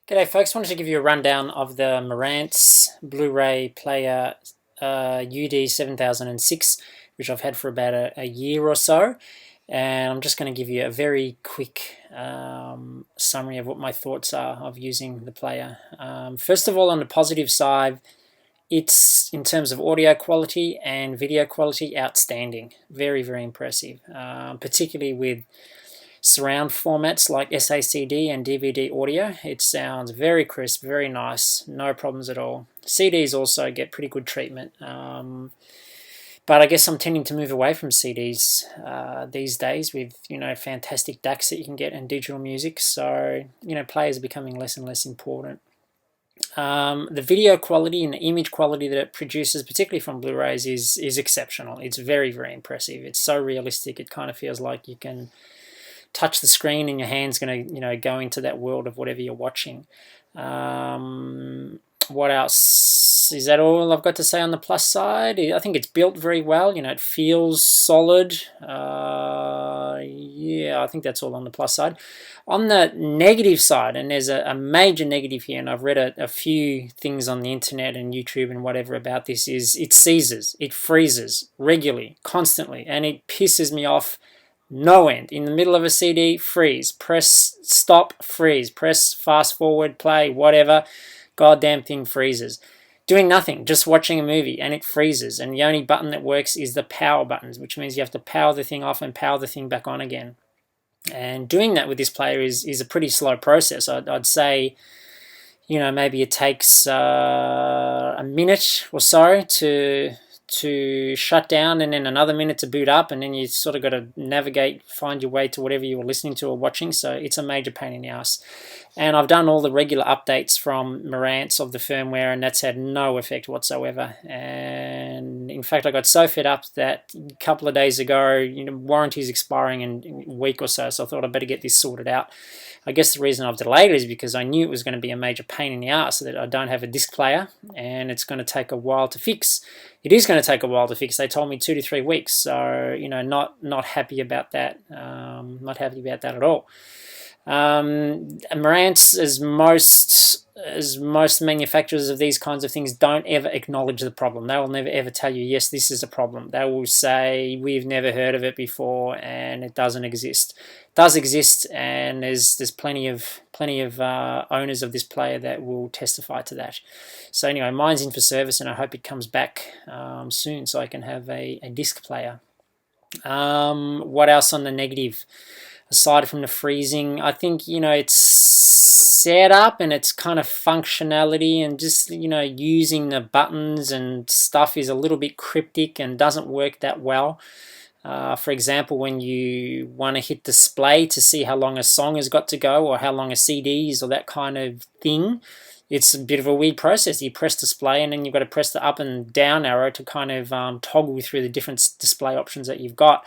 G'day folks, wanted to give you a rundown of the Marantz Bluray Player UD7006, which I've had for about a year or so. And I'm just going to give you a very quick summary of what my thoughts are of using the player. First of all, on the positive side, it's, in terms of audio quality and video quality, outstanding. Very, very impressive, particularly with surround formats like SACD and DVD audio. It sounds very crisp, very nice, no problems at all. CDs also get pretty good treatment, but I guess I'm tending to move away from CDs these days with, fantastic DACs that you can get in digital music. So, players are becoming less and less important. The video quality and the image quality that it produces, particularly from Blu-rays, is exceptional. It's very, very impressive. It's so realistic. It kind of feels like you can touch the screen and your hand's going to go into that world of whatever you're watching. What else? Is that all I've got to say on the plus side? I think it's built very well. It feels solid. Yeah, I think that's all on the plus side. On the negative side, and there's a major negative here, and I've read a few things on the internet and YouTube and whatever about this, is it seizes, it freezes regularly, constantly, and it pisses me off no end. In the middle of a CD, freeze. Press stop, freeze. Press fast forward, play, whatever. Goddamn thing freezes. Doing nothing, just watching a movie, and it freezes. And the only button that works is the power buttons, which means you have to power the thing off and power the thing back on again. And doing that with this player is a pretty slow process. I'd say, maybe it takes a minute or so to shut down, and then another minute to boot up, and then you sort of got to navigate, find your way to whatever you were listening to or watching. So it's a major pain in the ass. And I've done all the regular updates from Marantz of the firmware, and that's had no effect whatsoever. And in fact, I got so fed up that a couple of days ago, warranty's expiring in a week or so, so I thought I'd better get this sorted out. I guess the reason I've delayed it is because I knew it was going to be a major pain in the ass, that I don't have a disc player, and it's going to take a while to fix. It is going to take a while to fix. They told me 2 to 3 weeks, so not happy about that. Not happy about that at all. Marantz, as most manufacturers of these kinds of things, don't ever acknowledge the problem. They will never ever tell you, yes, this is a problem. They will say, we've never heard of it before and it doesn't exist. It does exist, and there's plenty of owners of this player that will testify to that. So anyway, mine's in for service, and I hope it comes back soon so I can have a disc player. What else on the negative? Aside from the freezing, I think, it's set up and its kind of functionality and just, using the buttons and stuff is a little bit cryptic and doesn't work that well. For example, when you want to hit display to see how long a song has got to go or how long a CD is or that kind of thing, it's a bit of a weird process. You press display and then you've got to press the up and down arrow to kind of toggle through the different display options that you've got,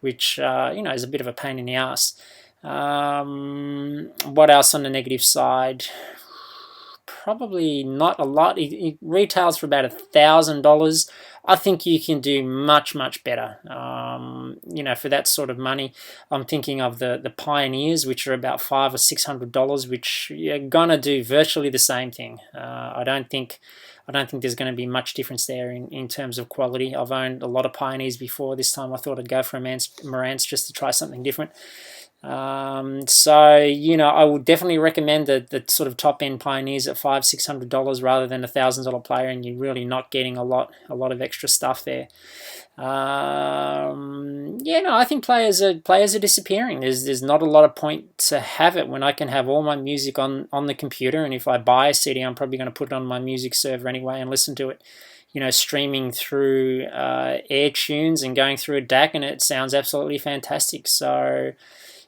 which is a bit of a pain in the ass. What else on the negative side? Probably not a lot. It retails for about $1,000. I think you can do much, much better. For that sort of money, I'm thinking of the Pioneers, which are about $500 or $600, which you're gonna do virtually the same thing. I don't think there's going to be much difference there in terms of quality. I've owned a lot of Pioneers before. This time I thought I'd go for a Marantz just to try something different. I would definitely recommend the sort of top-end Pioneers at $500-600 rather than a $1,000 player, and you're really not getting a lot of extra stuff there. I think players are disappearing. There's not a lot of point to have it when I can have all my music on the computer, and if I buy a CD, I'm probably going to put it on my music server anyway and listen to it, streaming through AirTunes and going through a DAC, and it sounds absolutely fantastic. So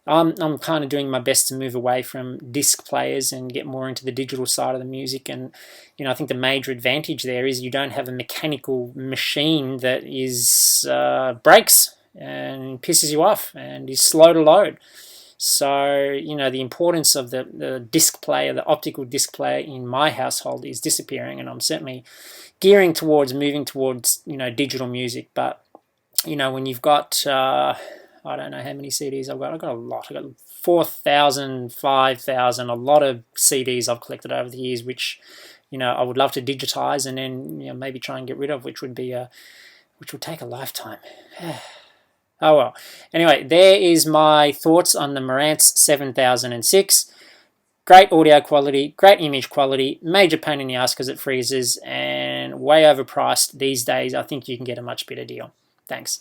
I'm kind of doing my best to move away from disc players and get more into the digital side of the music. And I think the major advantage there is you don't have a mechanical machine that breaks and pisses you off and is slow to load. So the importance of the disc player, the optical disc player in my household, is disappearing, and I'm certainly moving towards digital music. But when you've got I don't know how many CDs I've got. I've got a lot. I've got 4,000, 5,000, a lot of CDs I've collected over the years, which, you know, I would love to digitize and then, you know, maybe try and get rid of, which would take a lifetime. Oh well. Anyway, there is my thoughts on the Marantz 7006. Great audio quality, great image quality, major pain in the ass because it freezes, and way overpriced these days. I think you can get a much better deal. Thanks.